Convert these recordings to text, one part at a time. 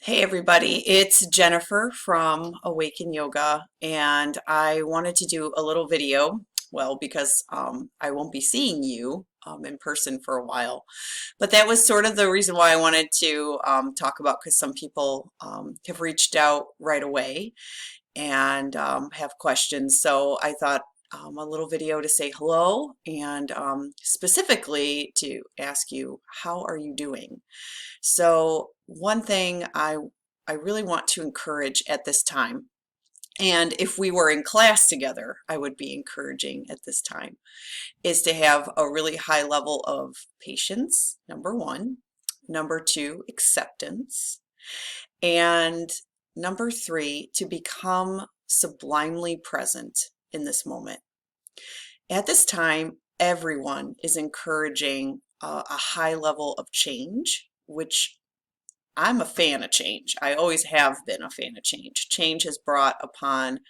Hey everybody, it's Jennifer from Awaken Yoga, and I wanted to do a little video, well, because I won't be seeing you in person for a while. But that was sort of the reason why I wanted to talk about, because some people have reached out right away and have questions. So I thought a little video to say hello and specifically to ask you, how are you doing? So one thing I really want to encourage at this time, and if we were in class together, I would be encouraging at this time, is to have a really high level of patience, number one. Number two, acceptance. And number three, to become sublimely present in this moment. At this time, everyone is encouraging a high level of change, which I'm a fan of change. I always have been a fan of change. Change has brought upon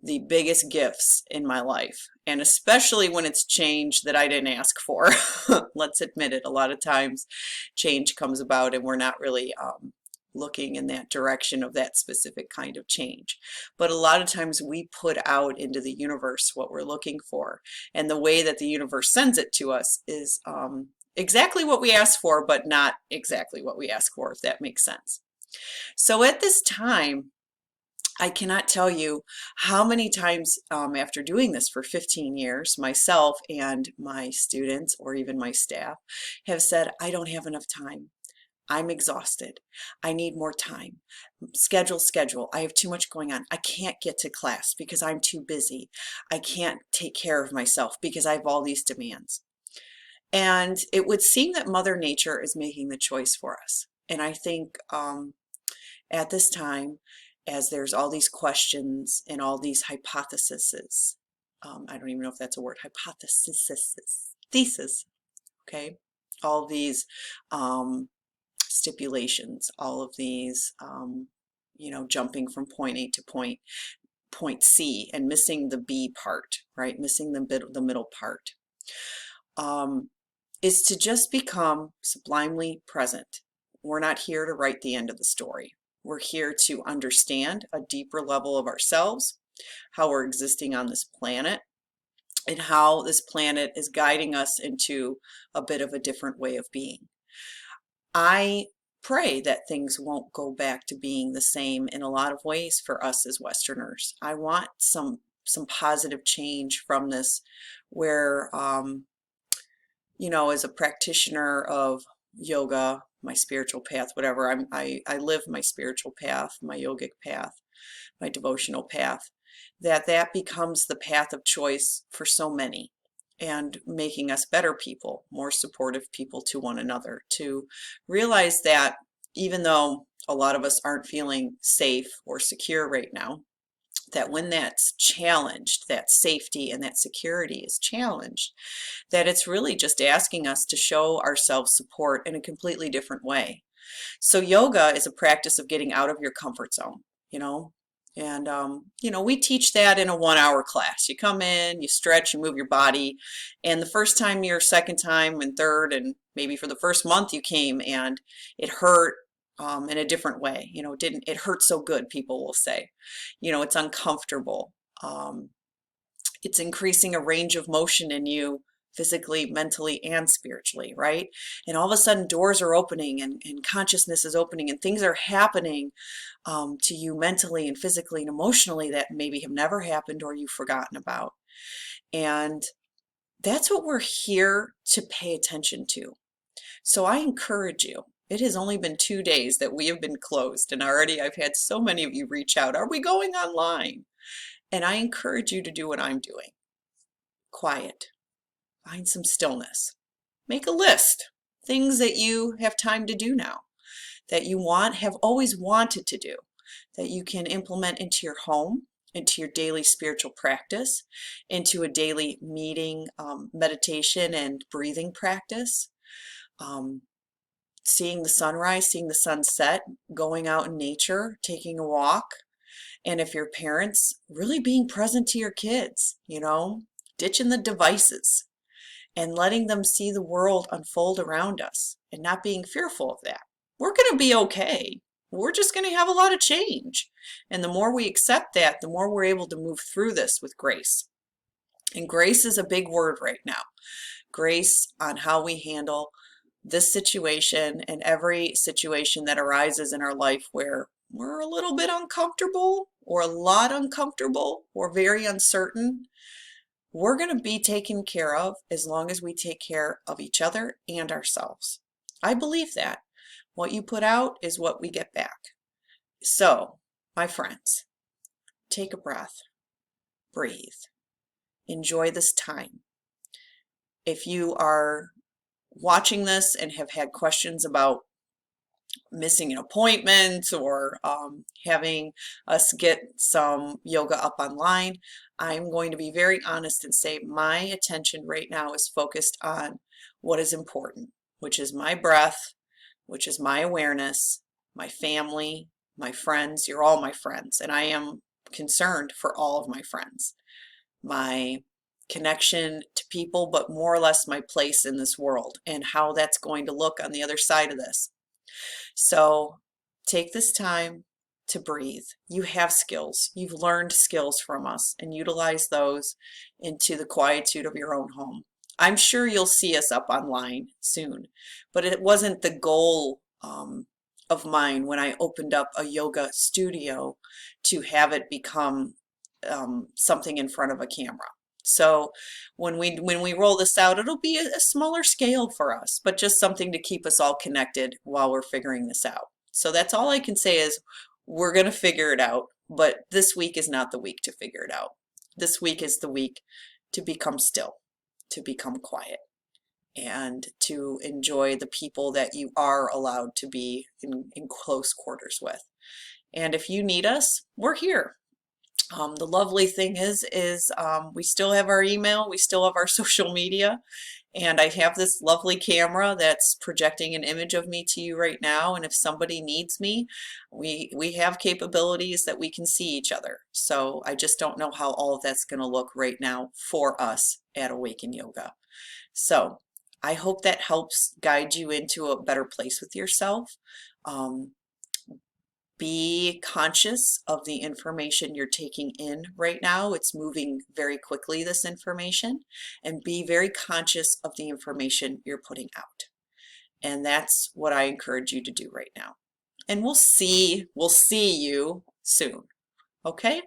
the biggest gifts in my life, and especially when it's change that I didn't ask for. Let's admit it, a lot of times change comes about and we're not really looking in that direction of that specific kind of change. But a lot of times we put out into the universe what we're looking for, and the way that the universe sends it to us is exactly what we ask for, but not exactly what we ask for, if that makes sense. So at this time, I cannot tell you how many times after doing this for 15 years, myself and my students or even my staff have said, I don't have enough time. I'm exhausted. I need more time. Schedule. I have too much going on. I can't get to class because I'm too busy. I can't take care of myself because I have all these demands. And it would seem that Mother Nature is making the choice for us. And I think at this time, as there's all these questions and all these hypotheses, I don't even know if that's a word, hypothesis, thesis, okay? All these stipulations, all of these, jumping from point A to point C and missing the B part, right? Missing the middle part. Is to just become sublimely present. We're not here to write the end of the story. We're here to understand a deeper level of ourselves, how we're existing on this planet, and how this planet is guiding us into a bit of a different way of being. I pray that things won't go back to being the same in a lot of ways for us as Westerners. I want some positive change from this, where as a practitioner of yoga, my spiritual path, whatever, I live my spiritual path, my yogic path, my devotional path, that becomes the path of choice for so many, and making us better people, more supportive people to one another, to realize that even though a lot of us aren't feeling safe or secure right now, that when that's challenged, that safety and that security is challenged, that it's really just asking us to show ourselves support in a completely different way. So yoga is a practice of getting out of your comfort zone, and we teach that in a 1 hour class. You come in, you stretch, you move your body, and the first time, your second time, and third, and maybe for the first month you came and it hurt in a different way. It hurt so good, people will say. It's uncomfortable. It's increasing a range of motion in you, physically, mentally, and spiritually, right? And all of a sudden doors are opening, and consciousness is opening, and things are happening to you mentally and physically and emotionally that maybe have never happened or you've forgotten about. And that's what we're here to pay attention to. So I encourage you. It has only been 2 days that we have been closed, and already I've had so many of you reach out. Are we going online? And I encourage you to do what I'm doing. Quiet. Find some stillness. Make a list. Things that you have time to do now, that you have always wanted to do, that you can implement into your home, into your daily spiritual practice, into a daily meeting, meditation and breathing practice. Seeing the sunrise, seeing the sunset, going out in nature, taking a walk. And if you're parents, really being present to your kids, ditching the devices and letting them see the world unfold around us and not being fearful of that. We're going to be okay. we're just going to have a lot of change. And the more we accept that, the more we're able to move through this with grace. And grace is a big word right now. Grace on how we handle this situation and every situation that arises in our life where we're a little bit uncomfortable or a lot uncomfortable or very uncertain. We're going to be taken care of as long as we take care of each other and ourselves. I believe that. What you put out is what we get back. So, my friends, take a breath, breathe, enjoy this time. If you are watching this and have had questions about missing an appointment or having us get some yoga up online, I'm going to be very honest and say my attention right now is focused on what is important, which is my breath, which is my awareness, my family, my friends. You're all my friends, and I am concerned for all of my friends. My connection to people, but more or less my place in this world and how that's going to look on the other side of this. So take this time to breathe. You have skills. You've learned skills from us, and utilize those into the quietude of your own home. I'm sure you'll see us up online soon, but it wasn't the goal of mine when I opened up a yoga studio to have it become something in front of a camera. So when we roll this out, it'll be a smaller scale for us, but just something to keep us all connected while we're figuring this out. So that's all I can say is we're going to figure it out, but this week is not the week to figure it out. This week is the week to become still, to become quiet, and to enjoy the people that you are allowed to be in close quarters with. And if you need us, we're here. The lovely thing is we still have our email, we still have our social media, and I have this lovely camera that's projecting an image of me to you right now. And if somebody needs me, we have capabilities that we can see each other. So I just don't know how all of that's going to look right now for us at Awaken Yoga. So I hope that helps guide you into a better place with yourself. Be conscious of the information you're taking in right now. It's moving very quickly, this information, and be very conscious of the information you're putting out. And that's what I encourage you to do right now. And we'll see you soon. Okay?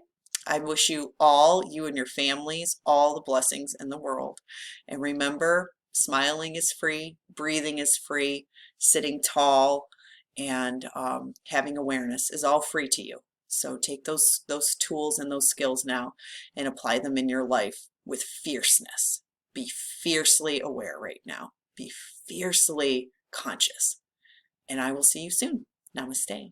I wish you all, you and your families, all the blessings in the world. And remember, smiling is free, breathing is free, sitting tall, and having awareness is all free to you. So take those tools and those skills now and apply them in your life with fierceness. Be fiercely aware right now. Be fiercely conscious. And I will see you soon. Namaste.